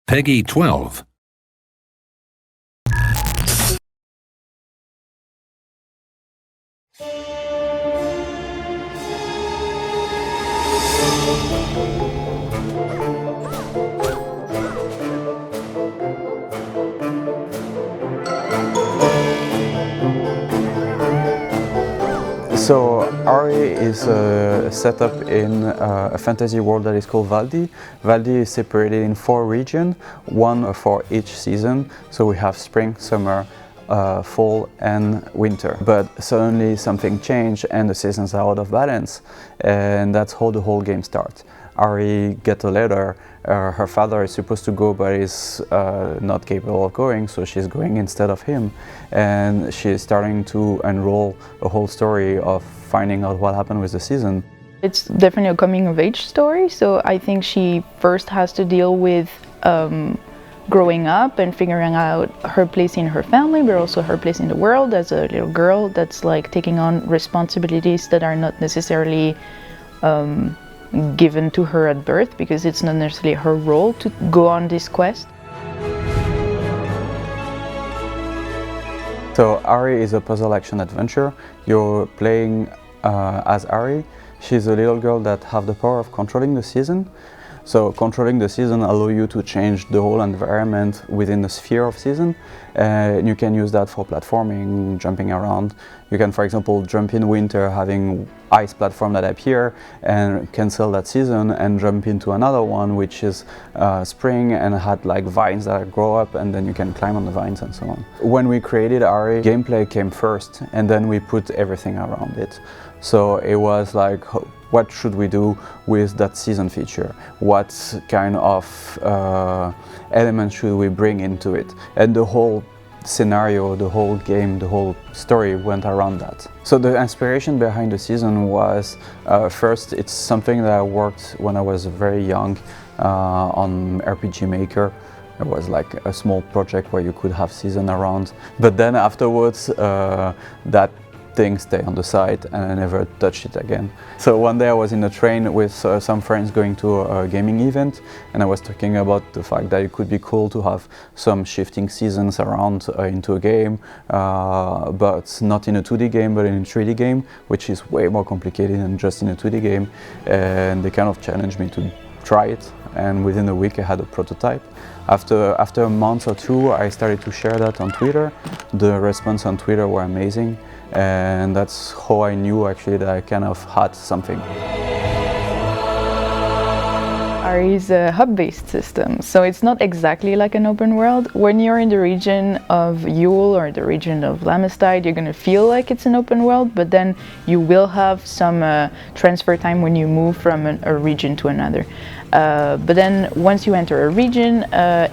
Peggy 12. So Ari is set up in a fantasy world that is called Valdi. Valdi is separated in 4 regions, one for each season. So we have spring, summer, fall and winter. But suddenly something changed and the seasons are out of balance, and that's how the whole game starts. Ari gets a letter. Her father is supposed to go but is not capable of going, so she's going instead of him, and she's starting to unroll a whole story of finding out what happened with the season. It's definitely a coming of age story, so I think she first has to deal with growing up and figuring out her place in her family, but also her place in the world as a little girl that's like taking on responsibilities that are not necessarily given to her at birth, because it's not necessarily her role to go on this quest. So Ari is a puzzle action adventure. You're playing as Ari. She's a little girl that have the power of controlling the season. So controlling the season allows you to change the whole environment within the sphere of season. You can use that for platforming, jumping around. You can, for example, jump in winter, having ice platform that appear and cancel that season and jump into another one, which is spring and had like vines that grow up, and then you can climb on the vines and so on. When we created Ari, gameplay came first and then we put everything around it. So it was like, what should we do with that season feature? What kind of elements should we bring into it? And the whole scenario, the whole game, the whole story went around that. So the inspiration behind the season was, first, it's something that I worked when I was very young on RPG Maker. It was like a small project where you could have season around. But then afterwards, that thing stay on the side and I never touched it again. So one day I was in a train with some friends going to a gaming event, and I was talking about the fact that it could be cool to have some shifting seasons around into a game, but not in a 2D game but in a 3D game, which is way more complicated than just in a 2D game, and they kind of challenged me to try it, and within a week I had a prototype. After a month or two I started to share that on Twitter. The response on Twitter were amazing, and that's how I knew actually that I kind of had something. Ari is a hub-based system, so it's not exactly like an open world. When you're in the region of Yule or the region of Lamestide, you're going to feel like it's an open world, but then you will have some transfer time when you move from a region to another. But then once you enter a region,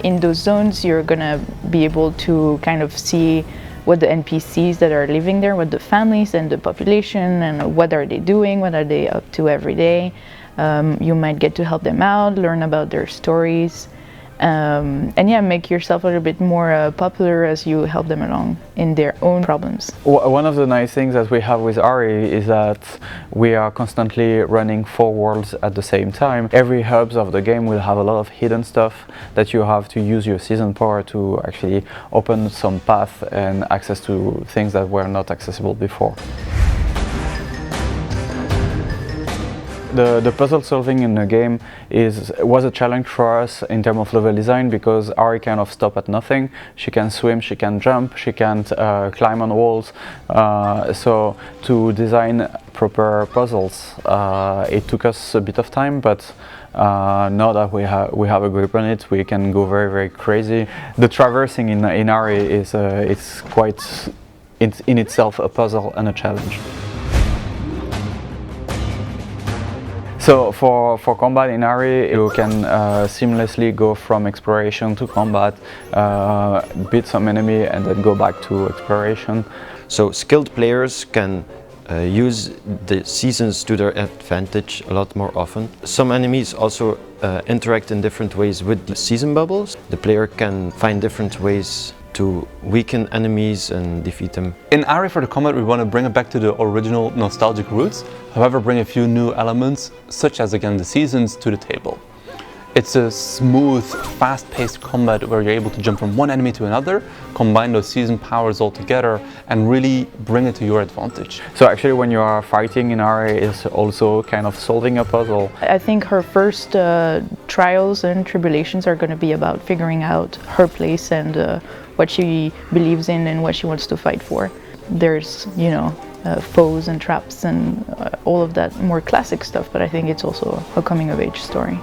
in those zones you're going to be able to kind of see what the NPCs that are living there, what the families and the population, and what are they doing, what are they up to every day. You might get to help them out, learn about their stories, and yeah, make yourself a little bit more popular as you help them along in their own problems. One of the nice things that we have with Ari is that we are constantly running 4 worlds at the same time. Every hubs of the game will have a lot of hidden stuff that you have to use your season power to actually open some path and access to things that were not accessible before. The puzzle solving in the game was a challenge for us in terms of level design, because Ari kind of stopped at nothing. She can swim, she can jump, she can't climb on walls. So to design proper puzzles, it took us a bit of time, but now that we have a grip on it, we can go very, very crazy. The traversing in Ari is it's quite in itself a puzzle and a challenge. So for combat in Ari, you can seamlessly go from exploration to combat, beat some enemy and then go back to exploration. So skilled players can use the seasons to their advantage a lot more often. Some enemies also interact in different ways with the season bubbles. The player can find different ways to weaken enemies and defeat them. In Ari for the combat, we want to bring it back to the original nostalgic roots, however bring a few new elements, such as again the seasons, to the table. It's a smooth, fast-paced combat where you're able to jump from one enemy to another, combine those season powers all together, and really bring it to your advantage. So actually when you are fighting in Ari, it's also kind of solving a puzzle. I think her first trials and tribulations are going to be about figuring out her place and what she believes in and what she wants to fight for. There's, you know, foes and traps and all of that more classic stuff, but I think it's also a coming-of-age story.